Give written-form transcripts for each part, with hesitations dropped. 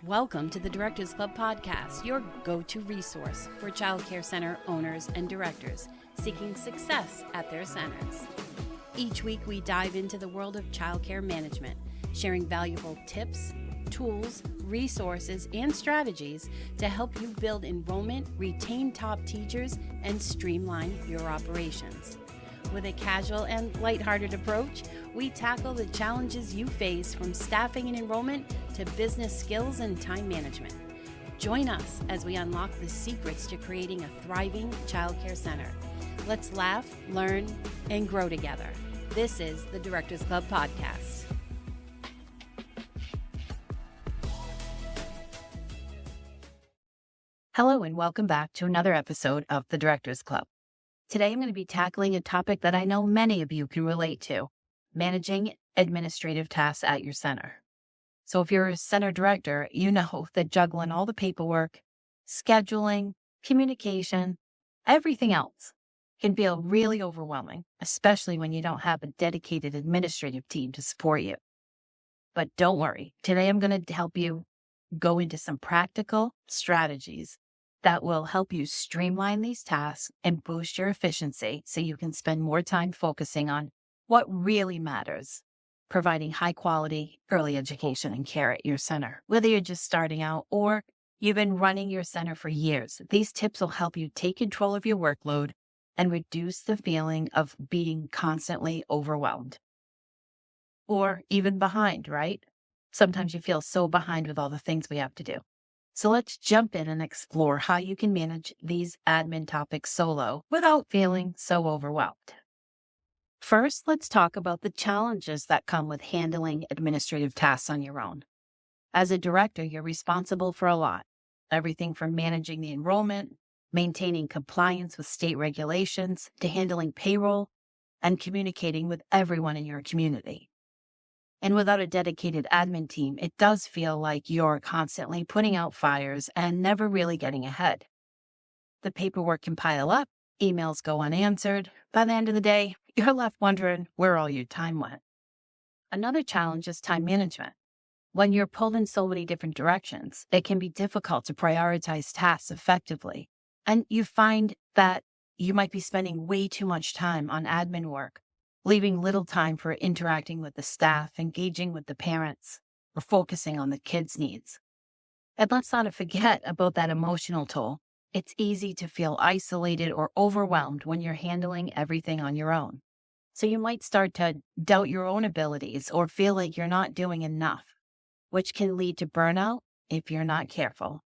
Welcome to the Directors Club podcast, your go-to resource for child care center owners and directors seeking success at their centers. Each week, we dive into the world of child care management, sharing valuable tips, tools, resources, and strategies to help you build enrollment, retain top teachers, and streamline your operations. With a casual and lighthearted approach, we tackle the challenges you face from staffing and enrollment to business skills and time management. Join us as we unlock the secrets to creating a thriving child care center. Let's laugh, learn, and grow together. This is the Directors Club podcast. Hello, and welcome back to another episode of the Directors Club. Today, I'm going to be tackling a topic that I know many of you can relate to, managing administrative tasks at your center. So if you're a center director, you know that juggling all the paperwork, scheduling, communication, everything else can feel really overwhelming, especially when you don't have a dedicated administrative team to support you. But don't worry, today I'm going to help you go into some practical strategies that will help you streamline these tasks and boost your efficiency so you can spend more time focusing on what really matters, providing high quality early education and care at your center. Whether you're just starting out or you've been running your center for years, these tips will help you take control of your workload and reduce the feeling of being constantly overwhelmed or even behind, right? Sometimes you feel so behind with all the things we have to do. So let's jump in and explore how you can manage these admin topics solo without feeling so overwhelmed. First, let's talk about the challenges that come with handling administrative tasks on your own. As a director, you're responsible for a lot. Everything from managing the enrollment, maintaining compliance with state regulations, to handling payroll and communicating with everyone in your community. And without a dedicated admin team, it does feel like you're constantly putting out fires and never really getting ahead. The paperwork can pile up, emails go unanswered. By the end of the day, you're left wondering where all your time went. Another challenge is time management. When you're pulled in so many different directions, it can be difficult to prioritize tasks effectively. And you find that you might be spending way too much time on admin work, leaving little time for interacting with the staff, engaging with the parents, or focusing on the kids' needs. And let's not forget about that emotional toll. It's easy to feel isolated or overwhelmed when you're handling everything on your own. So you might start to doubt your own abilities or feel like you're not doing enough, which can lead to burnout if you're not careful.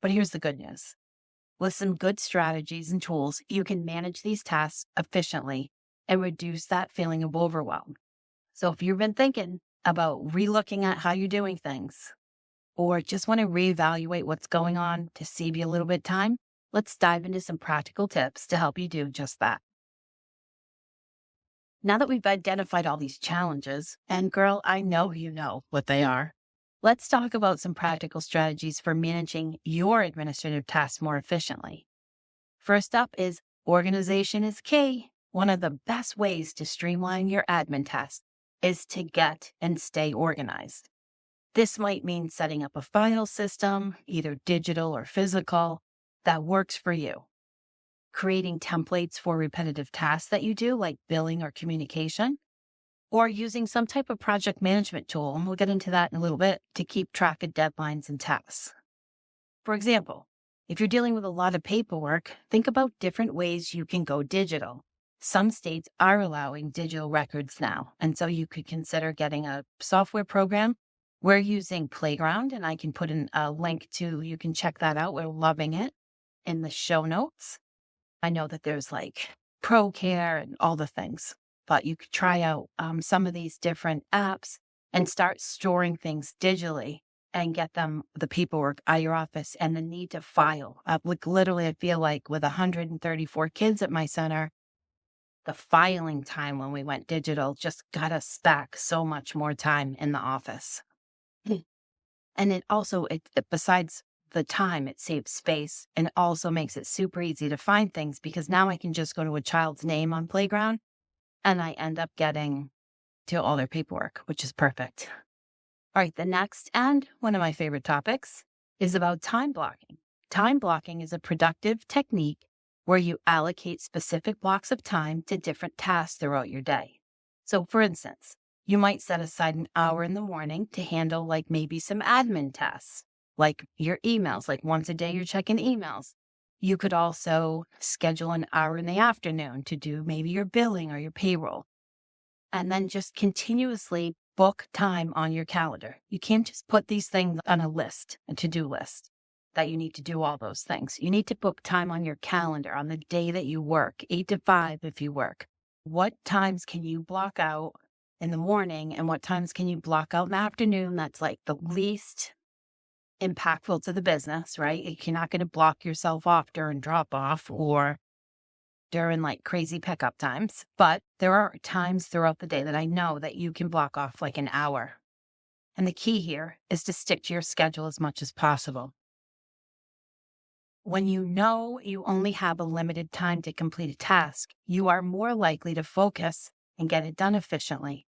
But here's the good news. With some good strategies and tools, you can manage these tasks efficiently and reduce that feeling of overwhelm. So if you've been thinking about relooking at how you're doing things, or just want to reevaluate what's going on to save you a little bit of time, let's dive into some practical tips to help you do just that. Now that we've identified all these challenges, and girl, I know you know what they are, let's talk about some practical strategies for managing your administrative tasks more efficiently. First up is organization is key. One of the best ways to streamline your admin tasks is to get and stay organized. This might mean setting up a file system, either digital or physical, that works for you. Creating templates for repetitive tasks that you do, like billing or communication, or using some type of project management tool, and we'll get into that in a little bit, to keep track of deadlines and tasks. For example, if you're dealing with a lot of paperwork, think about different ways you can go digital. Some states are allowing digital records now, and so you could consider getting a software program. We're using Playground, and I can put in a link to, you can check that out. We're loving it in the show notes. I know that there's like ProCare and all the things, but you could try out some of these different apps and start storing things digitally and get them, the paperwork out of your office, and the need to file. Like literally, I feel like with 134 kids at my center, the filing time when we went digital just got us back so much more time in the office. And it also, besides the time, it saves space, and it also makes it super easy to find things, because now I can just go to a child's name on Playground and I end up getting to all their paperwork, which is perfect. All right, the next and one of my favorite topics is about time blocking. Time blocking is a productive technique where you allocate specific blocks of time to different tasks throughout your day. So, for instance, you might set aside an hour in the morning to handle like maybe some admin tasks, like your emails, like once a day you're checking emails. You could also schedule an hour in the afternoon to do maybe your billing or your payroll, and then just continuously book time on your calendar. You can't just put these things on a list, a to-do list, that you need to do all those things. You need to book time on your calendar on the day that you work, 8 to 5 if you work. What times can you block out in the morning and what times can you block out in the afternoon? That's like the least impactful to the business, right? You're not going to block yourself off during drop off or during like crazy pickup times, but there are times throughout the day that I know that you can block off like an hour. And the key here is to stick to your schedule as much as possible. When you know you only have a limited time to complete a task, you are more likely to focus and get it done efficiently.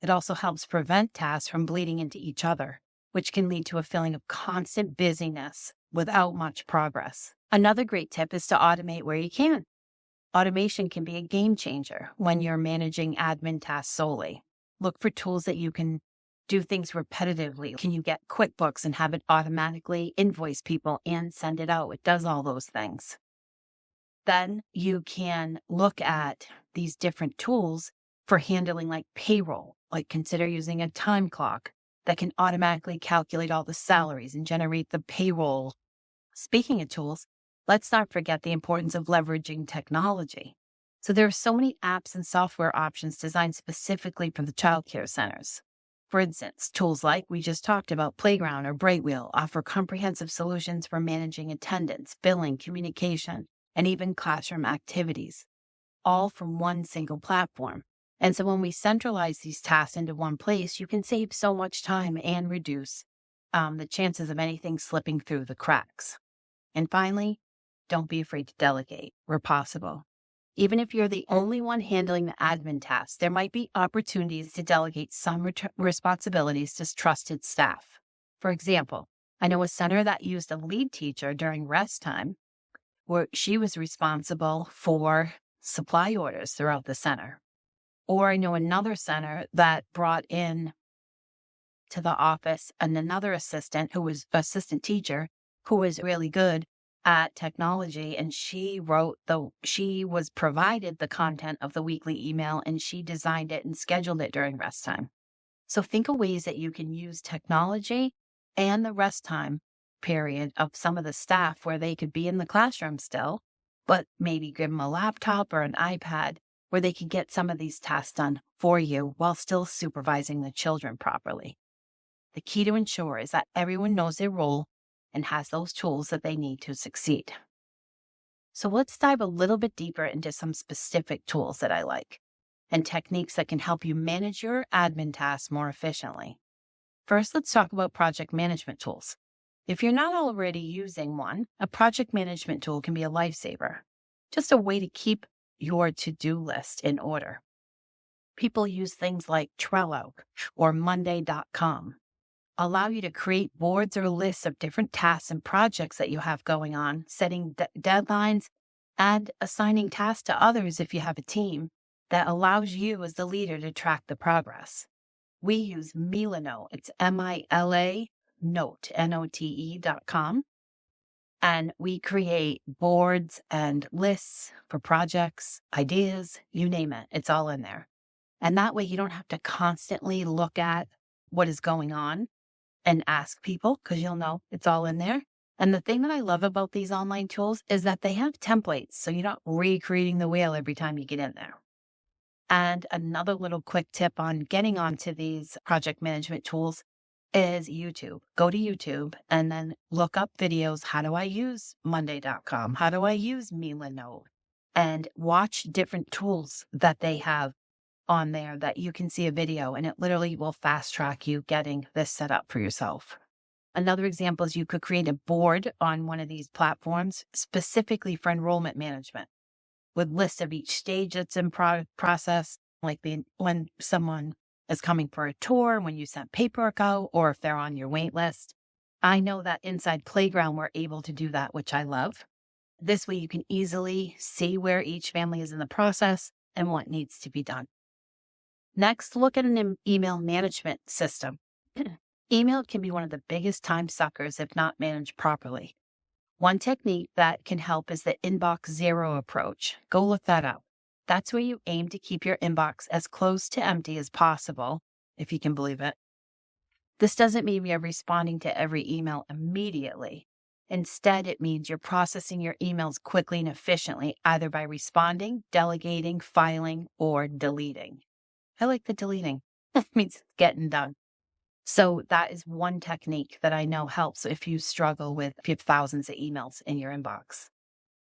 It also helps prevent tasks from bleeding into each other, which can lead to a feeling of constant busyness without much progress. Another great tip is to automate where you can. Automation can be a game changer when you're managing admin tasks solely. Look for tools that you can do things repetitively. Can you get QuickBooks and have it automatically invoice people and send it out? It does all those things. Then you can look at these different tools for handling like payroll. Like consider using a time clock that can automatically calculate all the salaries and generate the payroll. Speaking of tools, let's not forget the importance of leveraging technology. So there are so many apps and software options designed specifically for the childcare centers. For instance, tools like we just talked about, Playground or Brightwheel, offer comprehensive solutions for managing attendance, billing, communication, and even classroom activities, all from one single platform. And so when we centralize these tasks into one place, you can save so much time and reduce the chances of anything slipping through the cracks. And finally, don't be afraid to delegate where possible. Even if you're the only one handling the admin tasks, there might be opportunities to delegate some responsibilities to trusted staff. For example, I know a center that used a lead teacher during rest time where she was responsible for supply orders throughout the center. Or I know another center that brought in to the office and another assistant who was assistant teacher who was really good at technology, and she was provided the content of the weekly email and she designed it and scheduled it during rest time. So think of ways that you can use technology and the rest time period of some of the staff where they could be in the classroom still, but maybe give them a laptop or an iPad where they can get some of these tasks done for you while still supervising the children properly. The key to ensure is that everyone knows their role and has those tools that they need to succeed. So let's dive a little bit deeper into some specific tools that I like and techniques that can help you manage your admin tasks more efficiently. First, let's talk about project management tools. If you're not already using one, a project management tool can be a lifesaver, just a way to keep your to-do list in order. People use things like Trello or Monday.com. Allow you to create boards or lists of different tasks and projects that you have going on, setting deadlines and assigning tasks to others if you have a team that allows you as the leader to track the progress. We use Milanote. It's MILA Note, NOTE.com. And we create boards and lists for projects, ideas, you name it. It's all in there. And that way you don't have to constantly look at what is going on and ask people, because you'll know it's all in there. And the thing that I love about these online tools is that they have templates, so you're not recreating the wheel every time you get in there. And another little quick tip on getting onto these project management tools is YouTube. Go to YouTube and then look up videos. How do I use Monday.com? How do I use Milanote? And watch different tools that they have on there that you can see a video, and it literally will fast track you getting this set up for yourself. Another example is you could create a board on one of these platforms specifically for enrollment management with lists of each stage that's in process, like when someone is coming for a tour, when you sent paperwork out, or if they're on your wait list. I know that inside Playground, we're able to do that, which I love. This way you can easily see where each family is in the process and what needs to be done. Next, look at an email management system. Email can be one of the biggest time suckers if not managed properly. One technique that can help is the inbox zero approach. Go look that up. That's where you aim to keep your inbox as close to empty as possible, if you can believe it. This doesn't mean you're responding to every email immediately. Instead, it means you're processing your emails quickly and efficiently, either by responding, delegating, filing, or deleting. I like the deleting. That means it's getting done. So that is one technique that I know helps if you have thousands of emails in your inbox.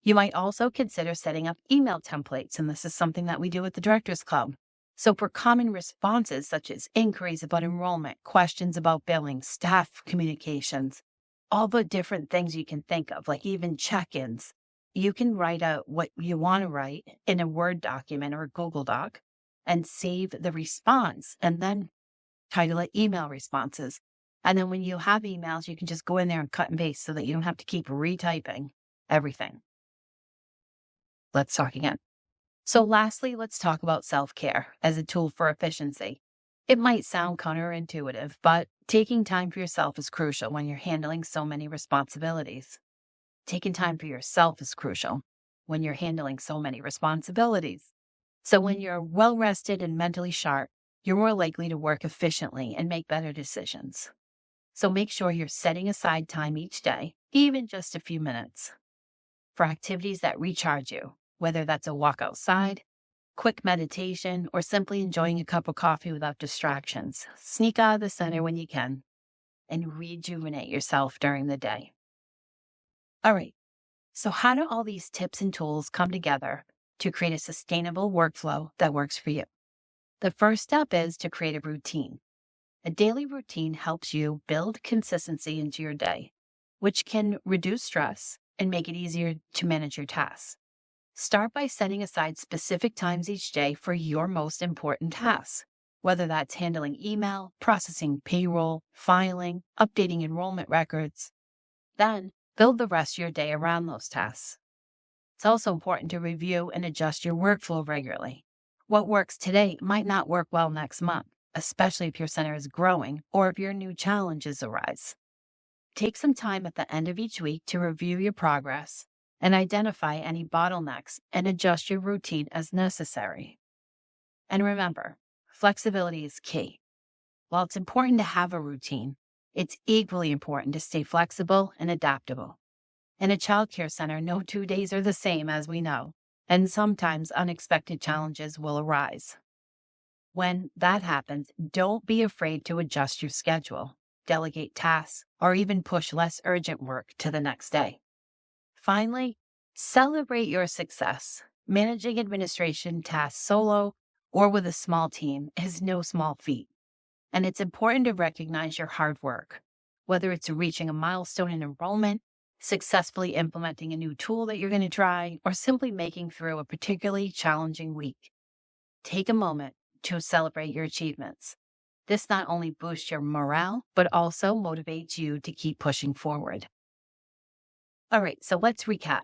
You might also consider setting up email templates, and this is something that we do at the Directors Club. So for common responses such as inquiries about enrollment, questions about billing, staff communications, all the different things you can think of, like even check-ins, you can write out what you want to write in a Word document or a Google Doc and save the response and then title it email responses. And then when you have emails, you can just go in there and cut and paste so that you don't have to keep retyping everything. Let's talk again. So lastly, let's talk about self-care as a tool for efficiency. It might sound counterintuitive, but taking time for yourself is crucial when you're handling so many responsibilities. Taking time for yourself is crucial when you're handling so many responsibilities. So when you're well-rested and mentally sharp, you're more likely to work efficiently and make better decisions. So make sure you're setting aside time each day, even just a few minutes, for activities that recharge you, whether that's a walk outside, quick meditation, or simply enjoying a cup of coffee without distractions. Sneak out of the center when you can and rejuvenate yourself during the day. All right, so how do all these tips and tools come together to create a sustainable workflow that works for you? The first step is to create a routine. A daily routine helps you build consistency into your day, which can reduce stress and make it easier to manage your tasks. Start by setting aside specific times each day for your most important tasks, whether that's handling email, processing payroll, filing, updating enrollment records. Then build the rest of your day around those tasks. It's also important to review and adjust your workflow regularly. What works today might not work well next month, especially if your center is growing or if your new challenges arise. Take some time at the end of each week to review your progress and identify any bottlenecks and adjust your routine as necessary. And remember, flexibility is key. While it's important to have a routine, it's equally important to stay flexible and adaptable. In a childcare center, no 2 days are the same, as we know, and sometimes unexpected challenges will arise. When that happens, don't be afraid to adjust your schedule, delegate tasks, or even push less urgent work to the next day. Finally, celebrate your success. Managing administration tasks solo or with a small team is no small feat, and it's important to recognize your hard work, whether it's reaching a milestone in enrollment, successfully implementing a new tool that you're going to try, or simply making through a particularly challenging week. Take a moment to celebrate your achievements. This not only boosts your morale, but also motivates you to keep pushing forward. All right, so let's recap.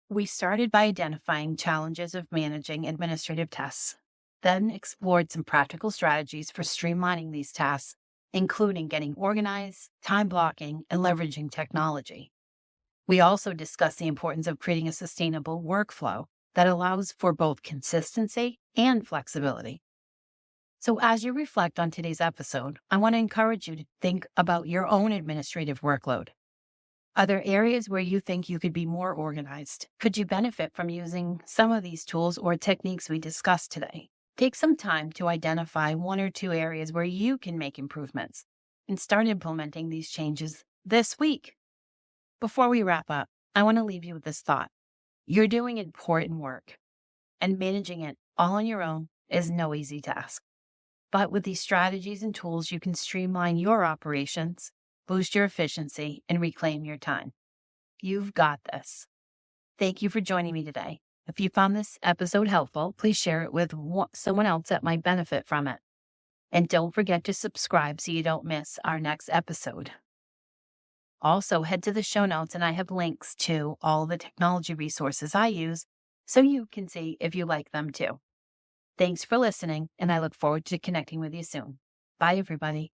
We started by identifying challenges of managing administrative tasks, then explored some practical strategies for streamlining these tasks, including getting organized, time blocking, and leveraging technology. We also discussed the importance of creating a sustainable workflow that allows for both consistency and flexibility. So as you reflect on today's episode, I want to encourage you to think about your own administrative workload. Are there areas where you think you could be more organized? Could you benefit from using some of these tools or techniques we discussed today? Take some time to identify 1 or 2 areas where you can make improvements and start implementing these changes this week. Before we wrap up, I want to leave you with this thought. You're doing important work, and managing it all on your own is no easy task. But with these strategies and tools, you can streamline your operations, boost your efficiency, and reclaim your time. You've got this. Thank you for joining me today. If you found this episode helpful, please share it with someone else that might benefit from it. And don't forget to subscribe so you don't miss our next episode. Also, head to the show notes and I have links to all the technology resources I use so you can see if you like them too. Thanks for listening, and I look forward to connecting with you soon. Bye, everybody.